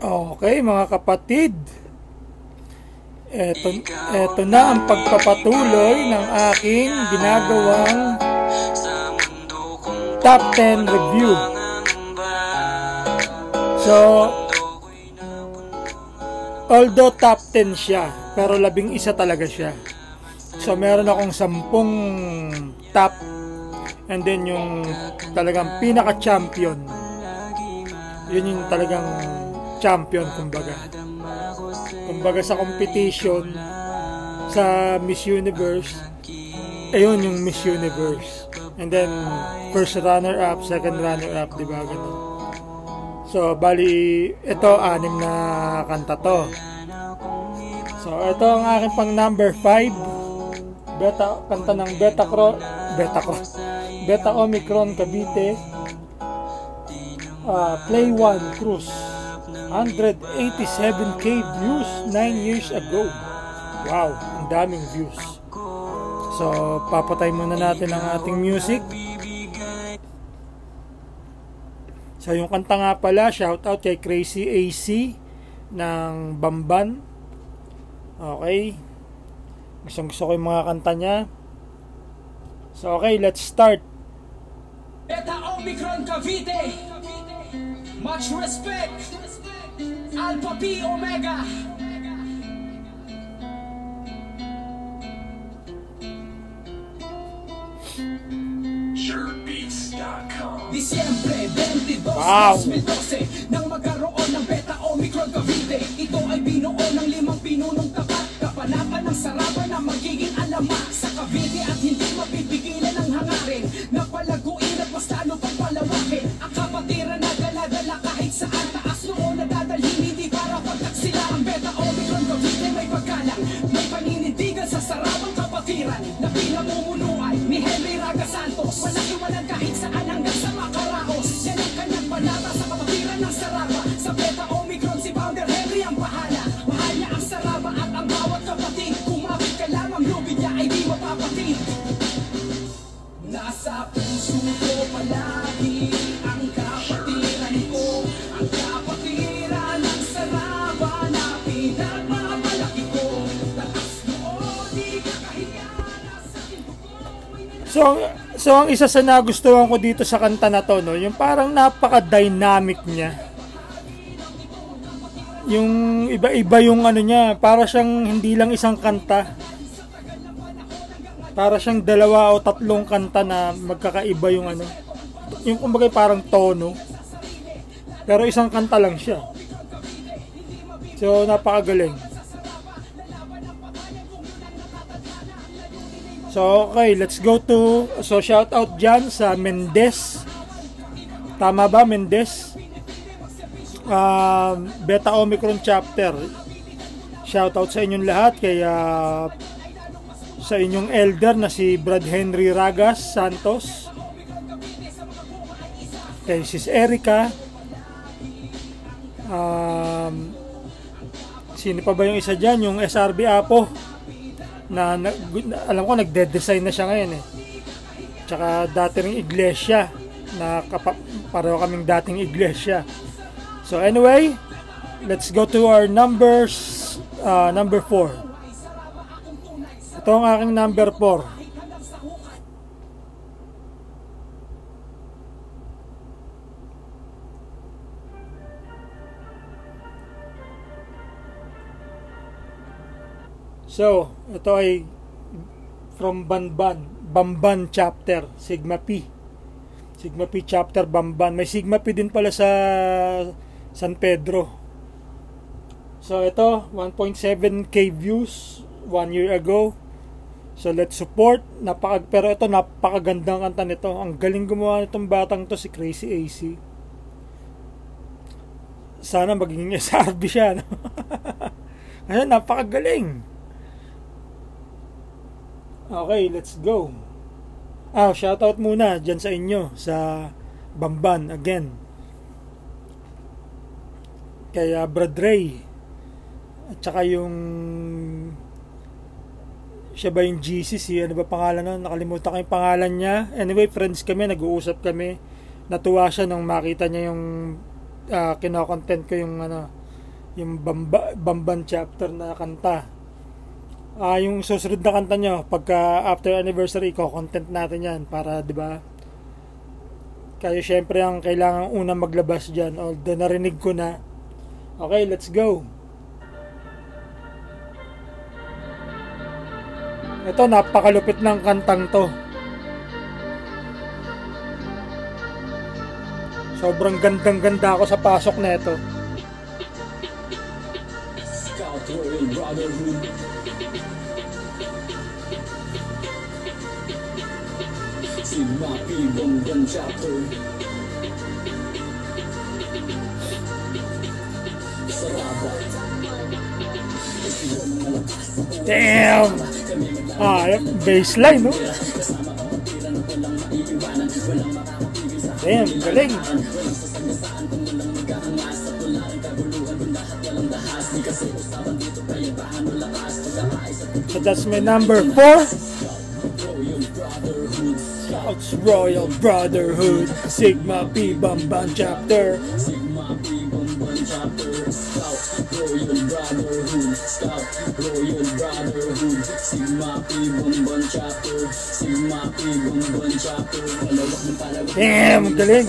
Okay, mga kapatid, eto na ang pagpapatuloy ng aking ginagawang top 10 review. So, although top 10 siya, pero 11 talaga siya. So, meron akong 10 top, and then yung talagang pinaka-champion. Yun yung talagang champion, kumbaga sa competition sa Miss Universe, ayun yung Miss Universe, and then first runner up, second runner up, diba ganun. So bali ito 6 na kanta to. So ito ang aking pang number 5, kanta ng Beta Omicron Cavite, Play One Cruise, 187k views 9 years ago. Wow, ang daming views. So, papatay muna natin ang ating music. So, yung kanta nga pala, shout out kay Crazy AC ng Bamban. Okay. Gusto ko yung mga kanta niya. So, okay, let's start. Beta Omicron Cavite, much respect. Alpha P Omega. SureBeats.com. Disyembre 22, Wow. 2012 nang magkaroon ng Beta Omicron Cavite. Ito ay binuo ng 5 pinunong tapat, kapanapan ng sarapan na magiging alamat sa Cavite at hindi mapipigilan ng hangarin na palaguin at mas lalo pang palawakin ang kapatiran na dala-dala kahit saan. Taas noon na dadalhin, hindi para pagtaksila. Ang Beta Omicron Cavite may paggalang, may paninindigan sa sarabang kapatiran na pinamumunuan ni Henry Raga Santos. Malaki walang kahit saan hanggang sa makaraos. Yan ang kanyang panata sa kapatiran ng Saraba. Sa Beta Omicron si Founder Henry ang bahala. Mahal niya ang Saraba at ang bawat kapatid. Kumapit ka lang, ang lubid niya ay di mapapatid. Nasa puso ko palagi ang kapatiran ko, ang kapatiran ng Saraba na pinagmamalaki ko. Tatas noon, di kakahiya na sa tinto ko. So ang isa sa nagustuhan ko dito sa kanta na to, no, yung parang napaka-dynamic niya. Yung iba-iba yung ano niya, para siyang hindi lang isang kanta. Para siyang 2 o 3 kanta na magkakaiba yung ano. Yung kumbaga parang tono. Pero isang kanta lang siya. So napakagaling. So okay, let's go to, so shout out dyan sa Mendez. Tama ba, Mendez? Beta Omicron chapter. Shout out sa inyong lahat, kaya sa inyong elder na si Brad Henry Ragas Santos, kay Sis Erica, sino pa ba yung isa dyan, yung SRB Apo na alam ko nagde-design na siya ngayon eh. Tsaka dating iglesia na pareho kaming dating iglesia. So anyway, let's go to our number 4. Ito ang aking number 4. So, ito ay from Bamban chapter, Sigma P chapter Bamban. May Sigma P din pala sa San Pedro. So, ito 1.7k views 1 year ago. So, let's support. Pero ito, napakagandang kanta nito. Ang galing gumawa nitong batang to, si Crazy AC. Sana magiging SRB siya, no? Kasi napakagaling. Okay, let's go. Shoutout muna dyan sa inyo, sa Bamban, again. Kaya Brad Ray. At saka yung, siya ba yung GC? Ano ba pangalan nun? Nakalimutan ko yung pangalan niya. Anyway, friends kami, nag-uusap kami. Natuwa siya nung makita niya yung kinokontent ko, yung yung Bamban chapter na kanta. Yung susunod na kanta nyo, pagka after anniversary, content natin yan para, di ba? Kayo syempre ang kailangan unang maglabas dyan. Although narinig ko na. Okay, let's go. Ito, napakalupit ng kantang to. Sobrang gandang-ganda ako sa pasok na ito. Scout Royal Brotherhood. Sigma P Bamban Chapter. Saraba. Damn! Baseline, no? Damn, galing! So that's my number 4. Scouts Royal Brotherhood, Sigma P Bamban Chapter. Sigma P Bamban Chapter. Scout Royal Brotherhood. Scout Royal Brotherhood. Sigma P Bamban Chapter. Sigma P Bamban Chapter. Damn, galing!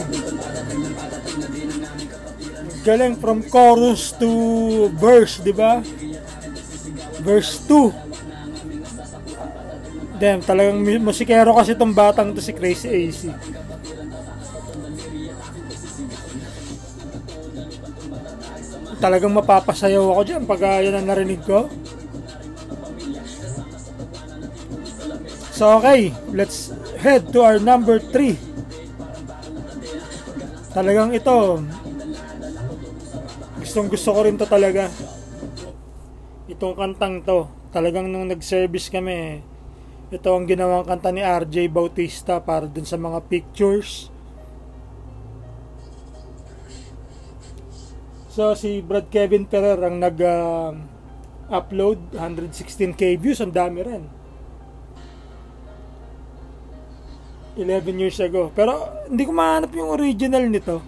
Galing from chorus to verse, di ba? Verse 2. Damn, talagang musikero kasi itong batang to, si Crazy AC. Talagang mapapasayaw ako dyan pag yan ang narinig ko. So okay, let's head to our number 3. Talagang ito, gustong gusto ko rin to talaga. Itong kantang to, talagang nung nag-service kami, ito ang ginawang kanta ni RJ Bautista para dun sa mga pictures. So si Brad Kevin Ferrer ang nag-upload, 116k views, ang dami rin. 11 years ago. Pero hindi ko mahanap yung original nito.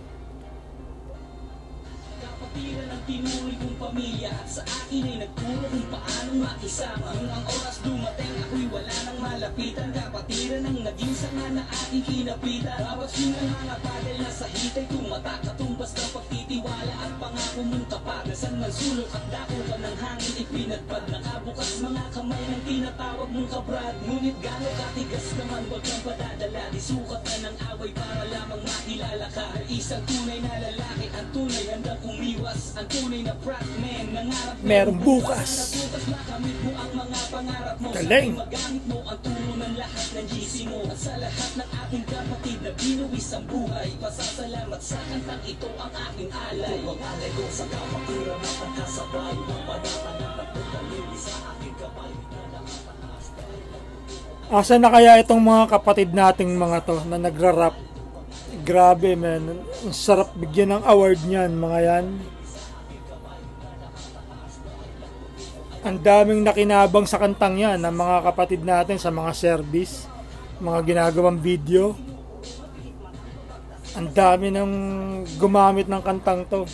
Kapatiran ang tinuloy kong pamilya at sa akin ay nagturo kung paano makisama. Nung ang oras dumating, ako'y wala nang malapitan. Kapatiran ang naging sanga na aking kinapitan. Bawat sinang mga padel na sa hitay tumatak. Katumbas ng pagtitiwala at pangako mong tapat. Nasan man sulok at dako ka ng hangin ipinagpad. Nakabukas mga kamay ng tinatawag mong kabrad. Ngunit gano'ng katigas naman, wag kang padadala. Di sukat na ng away para lamang makilala ka. Ang isang tunay na lalaki, ang tunay handang umiwas. Ang tunay na brat man, nangarap merong bukas. Makamit mo ang mga pangarap mo. Galing. Magamit mo ang tulo ng lahat ng GC mo. At sa lahat ng aking kapatid na binuwis ang buhay, pasasalamat sa kantang ito ang aking alay. Kung mag-alay ko sa kapatiran at ang kasabay, ng panatanap at pagkalili sa aking kapay. Asa na kaya itong mga kapatid nating mga to na nagra-rap? Grabe, man. Ang sarap bigyan ng award niyan, mga yan. Ang daming nakinabang sa kantang yan ng mga kapatid natin sa mga service, mga ginagawang video. Ang dami nang gumamit ng kantang to.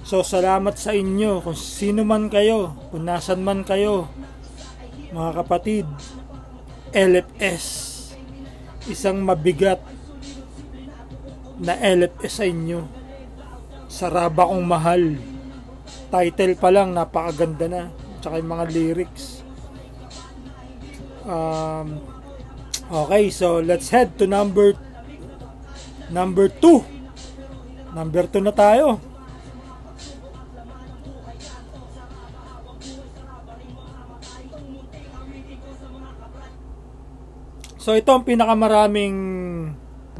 So salamat sa inyo kung sino man kayo, kung nasan man kayo, mga kapatid. LFS, isang mabigat na LFS sa inyo. Saraba kong mahal. Title pa lang napakaganda na, tsaka yung mga lyrics. Okay, so let's head to number 2. Number 2 na tayo. So ito ang pinakamaraming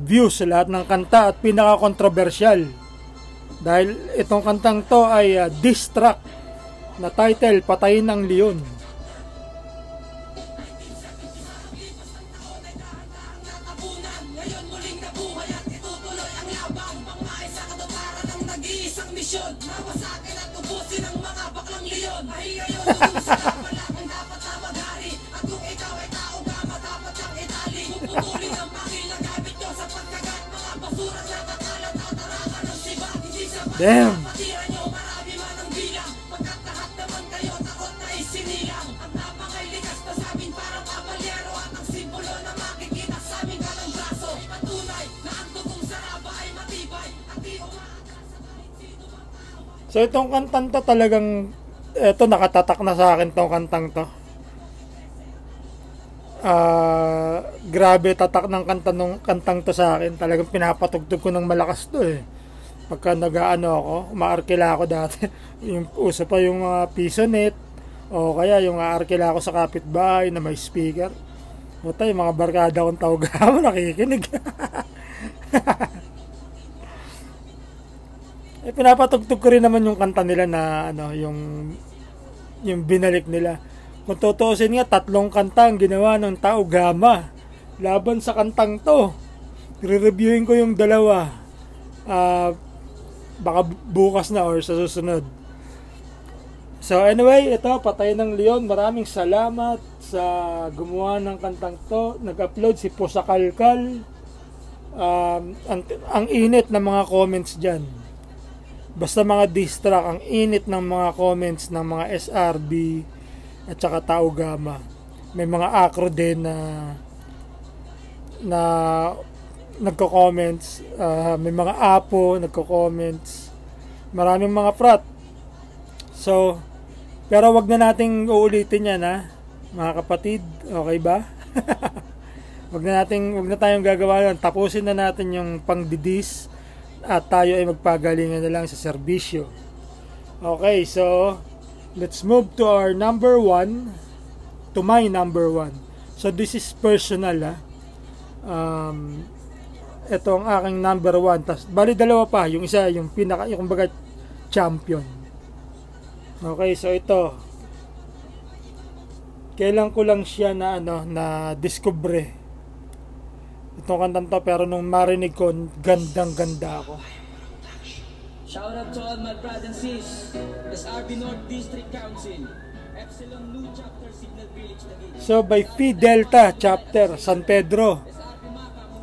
views sa lahat ng kanta at pinaka-controversial. Dahil itong kantang to ay diss track na title, Patayin ang Leon. Damn. So itong kantang to talagang, eto nakatatak na sa akin tong kantang to. Grabe tatak ng kantang to sa akin. Talagang pinapatugtog ko ng malakas to eh. Pagka nag-aano ako, umaarkila ako dati. Yung uso pa yung pisonet, o kaya yung aarkila ako sa kapitbahay na may speaker. Buta yung mga barkada kong tawag nakikinig. Pinapatugtog ko rin naman yung kanta nila na ano, yung binalik nila. Kung tutuusin nga, 3 kanta ang ginawa ng Tao Gama laban sa kantang to. Re-reviewin ko yung 2. Baka bukas na or sa susunod. So anyway, ito, Patay ng Leon. Maraming salamat sa gumawa ng kantang to. Nag-upload si Pusa Kalkal. Ang init ng mga comments dyan. Basta mga diss track, ang init ng mga comments ng mga SRB at saka Tao Gama. May mga acro din na nagko-comments, may mga apo nagko-comments, maraming mga frat. So, pero wag na nating uulitin yan mga kapatid, okay ba? wag na tayong gagawa yan. Tapusin na natin yung pangdidis at tayo ay magpagalingan na lang sa serbisyo. Okay, so let's move to our number 1, to my number 1. So this is personal ito ang aking number 1. Tas bali 2 pa, yung isa yung yung kumbaga champion. Okay, so ito kailan ko lang siya na discover itong kantang to, pero nung marinig ko, gandang-ganda ako. Shout out to all my brothers and sis, SRB North District Council, Epsilon New Chapter Signal Village Taguig. So by Phi Delta Chapter San Pedro.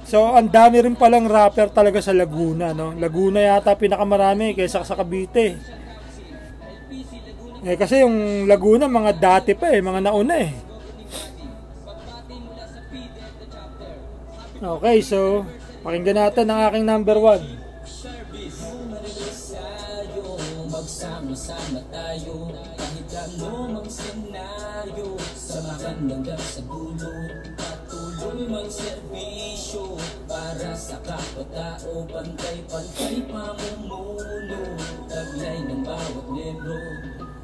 So ang dami rin palang rapper talaga sa Laguna, no? Laguna yata pinakamarami kaysa sa Cavite. Kasi yung Laguna mga dati pa mga nauna Okay, so pakinggan natin ang aking number 1. Magsama-sama tayo kahit ano mang senaryo, samahan hanggang sa dulo, patuloy magserbisyo para sa kapwa-tao, pantay-pantay pamumuno, taglay ng bawat membro.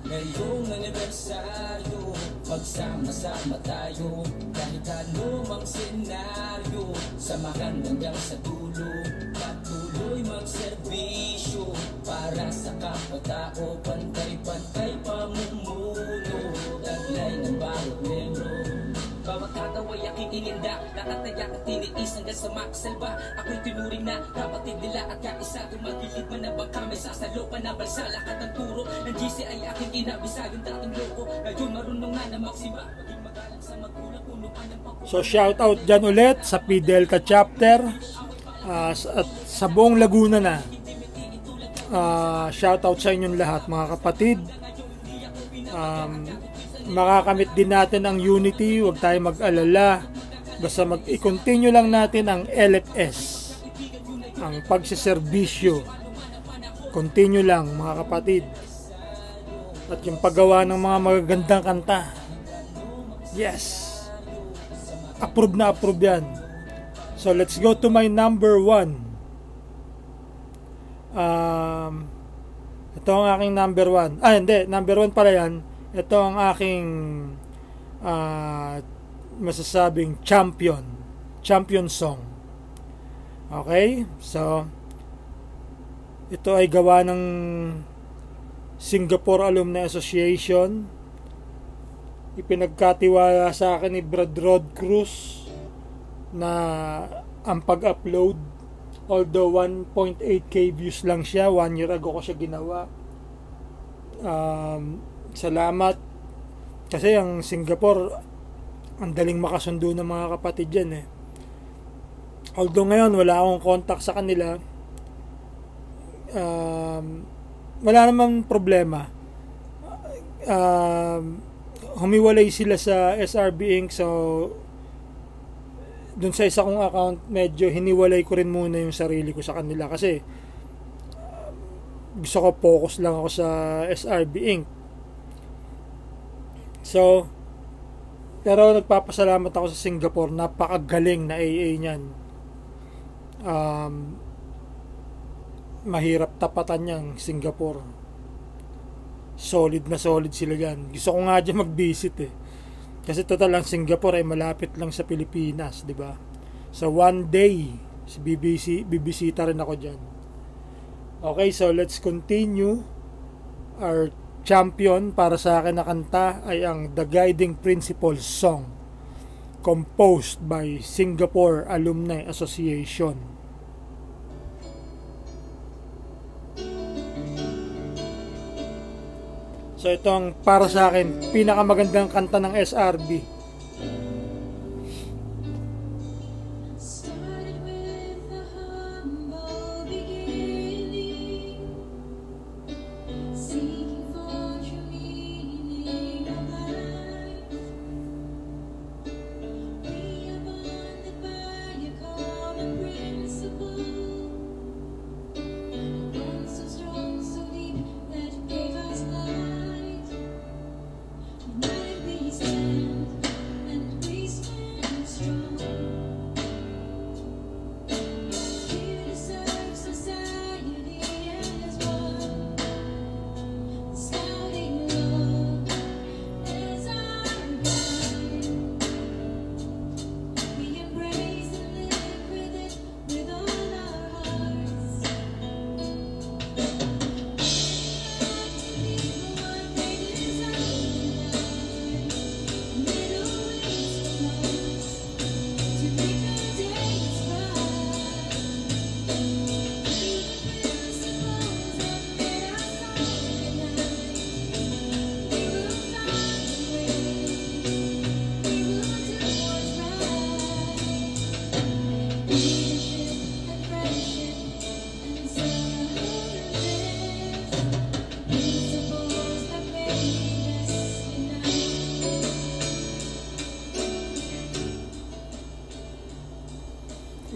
Ngayong anibersaryo, magsama-sama tayo kahit ano mang senaryo, samahan hanggang sa dulo, patuloy magserbisyo para sa kapwa-tao, pantay-pantay pamumuno, taglay ng bawat membro. Bawat kataway aking ininda, nakatayak at tiniis hanggang sa maksalba. Ako'y tinuring na kapatid nila at kaisa, tumagilid man na bangka, may sasalo pa na balsa. Lakat ang turo ng GC ay aking inabisa, yung dating loko ngayon marunong na magsima, maging magalang sa magulang, punuan ng pagkukulang. So shout out dyan ulit sa Phi Delta Chapter at sa buong Laguna na. Shout out sa inyong lahat mga kapatid. Makakamit din natin ang unity, huwag tayo mag-alala, basta i-continue lang natin ang LFS, ang pagsiservisyo, continue lang mga kapatid, at yung paggawa ng mga magagandang kanta, yes, approve na approve yan. So let's go to my number 1. Ito ang aking number 1. Hindi, number 1 pala yan. Ito ang aking masasabing champion song. Okay? So ito ay gawa ng Singapore Alumni Association. Ipinagkatiwala sa akin ni Brad Rod Cruz na ang pag-upload, although 1.8k views lang siya, 1 year ago ko siya ginawa. Salamat, kasi ang Singapore ang daling makasundo ng mga kapatid dyan although ngayon wala akong contact sa kanila, wala naman problema. Humiwalay sila sa SRB Inc. So dun sa isa kong account, medyo hiniwalay ko rin muna yung sarili ko sa kanila kasi gusto ko focus lang ako sa SRB Inc. So, pero nagpapasalamat ako sa Singapore, napakagaling na AA niyan. Mahirap tapatan yang Singapore. Solid na solid sila dyan. Gusto ko nga dyan mag-visit eh. Kasi total lang Singapore ay malapit lang sa Pilipinas, di ba? So one day, bibisita rin ako dyan. Okay, so let's continue. Our champion para sa akin na kanta ay ang The Guiding Principles Song, composed by Singapore Alumni Association. So ito ang para sa akin pinakamagandang kanta ng SRB.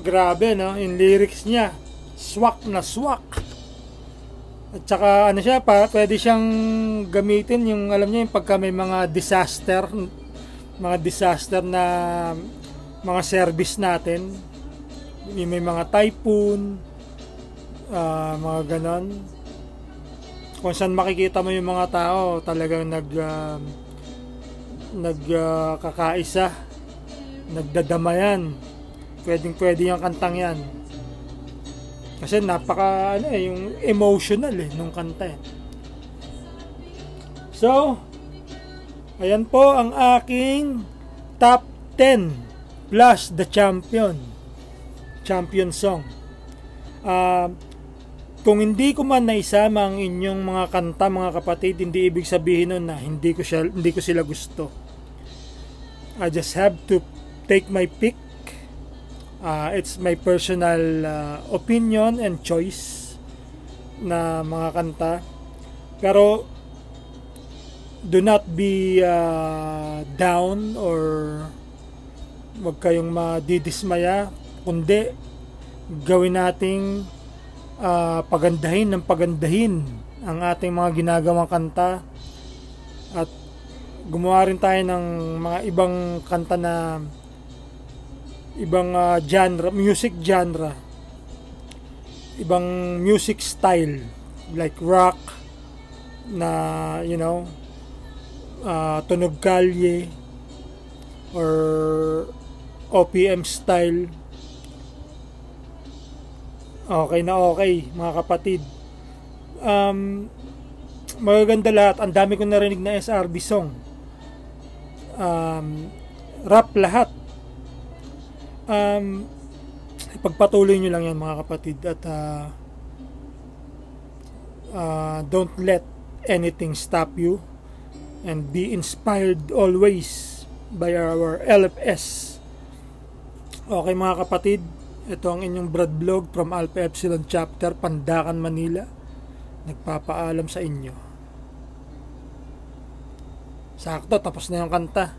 Grabe, no? Yung lyrics niya, swak na swak. At saka ano siya, pwede siyang gamitin yung, alam niyo, yung pagka may mga disaster na mga service natin, may mga typhoon, mga ganon. Kung saan makikita mo yung mga tao talagang nagkakaisa, nagdadamayan. Pwede yung kantang yan. Kasi napaka yung emotional nung kanta eh. So, ayan po ang aking top 10 plus the champion song. Kung hindi ko man naisama ang inyong mga kanta, mga kapatid, hindi ibig sabihin nun na hindi ko sila gusto. I just have to take my pick. It's my personal opinion and choice na mga kanta. Pero do not be down or wag kayong madidismaya, kundi gawin nating pagandahin ang ating mga ginagawang kanta at gumawa rin tayo ng mga ibang kanta na ibang genre, music genre, ibang music style like rock na tunog kalye or OPM style. Okay na okay mga kapatid. Magaganda lahat. Ang dami ko narinig na SRB song. Rap lahat. Pagpatuloy nyo lang yan mga kapatid at don't let anything stop you and be inspired always by our LFS. Okay mga kapatid, ito ang inyong Brad Vlog from Alpha Epsilon Chapter, Pandacan, Manila. Nagpapaalam sa inyo. Sakto, tapos na yung kanta.